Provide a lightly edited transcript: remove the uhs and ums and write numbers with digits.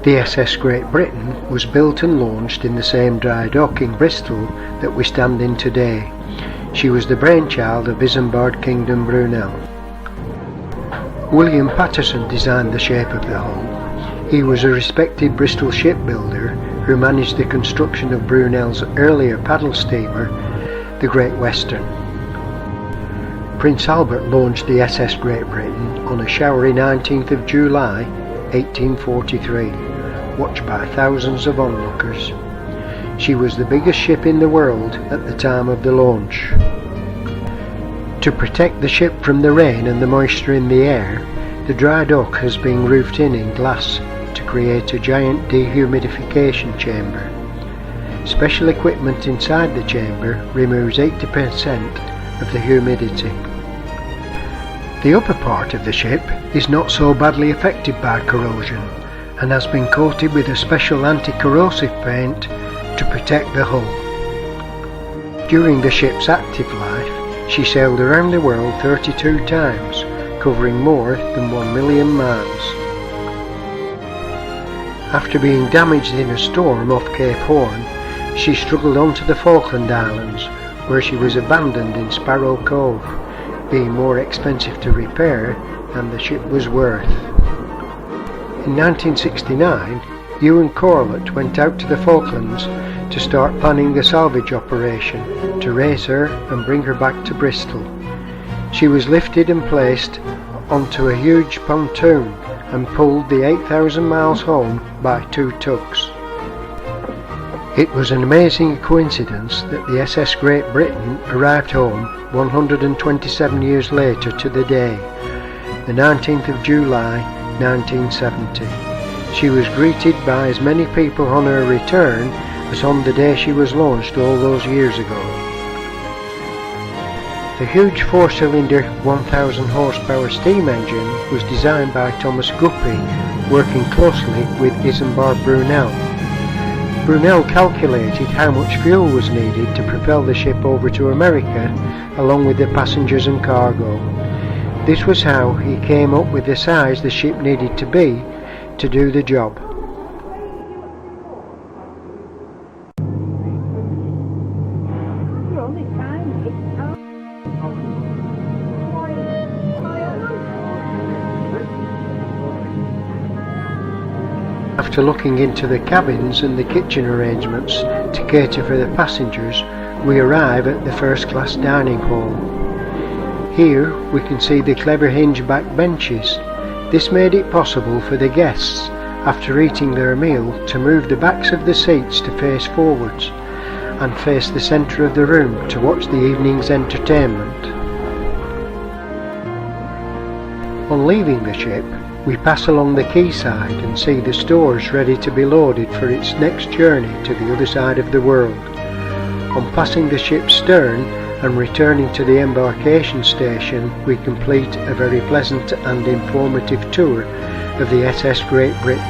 The SS Great Britain was built and launched in the same dry dock in Bristol that we stand in today. She was the brainchild of Isambard Kingdom Brunel. William Patterson designed the shape of the hull. He was a respected Bristol shipbuilder who managed the construction of Brunel's earlier paddle steamer, the Great Western. Prince Albert launched the SS Great Britain on a showery 19th of July 1843, watched by thousands of onlookers. She was the biggest ship in the world at the time of the launch. To protect the ship from the rain and the moisture in the air, the dry dock has been roofed in glass to create a giant dehumidification chamber. Special equipment inside the chamber removes 80% of the humidity. The upper part of the ship is not so badly affected by corrosion and has been coated with a special anti-corrosive paint to protect the hull. During the ship's active life, she sailed around the world 32 times, covering more than 1 million miles. After being damaged in a storm off Cape Horn, she struggled on to the Falkland Islands, where she was abandoned in Sparrow Cove, being more expensive to repair than the ship was worth. In 1969, Ewan Corlett went out to the Falklands to start planning a salvage operation to raise her and bring her back to Bristol. She was lifted and placed onto a huge pontoon and pulled the 8,000 miles home by 2 tugs. It was an amazing coincidence that the SS Great Britain arrived home 127 years later to the day, the 19th of July 1970. She was greeted by as many people on her return as on the day she was launched all those years ago. The huge 4-cylinder 1,000 horsepower steam engine was designed by Thomas Guppy, working closely with Isambard Brunel. Brunel calculated how much fuel was needed to propel the ship over to America, along with the passengers and cargo. This was how he came up with the size the ship needed to be to do the job. After looking into the cabins and the kitchen arrangements to cater for the passengers, we arrive at the first class dining hall. Here we can see the clever hinge back benches. This made it possible for the guests, after eating their meal, to move the backs of the seats to face forwards and face the centre of the room to watch the evening's entertainment. On leaving the ship, we pass along the quayside and see the stores ready to be loaded for its next journey to the other side of the world. On passing the ship's stern and returning to the embarkation station, we complete a very pleasant and informative tour of the SS Great Britain.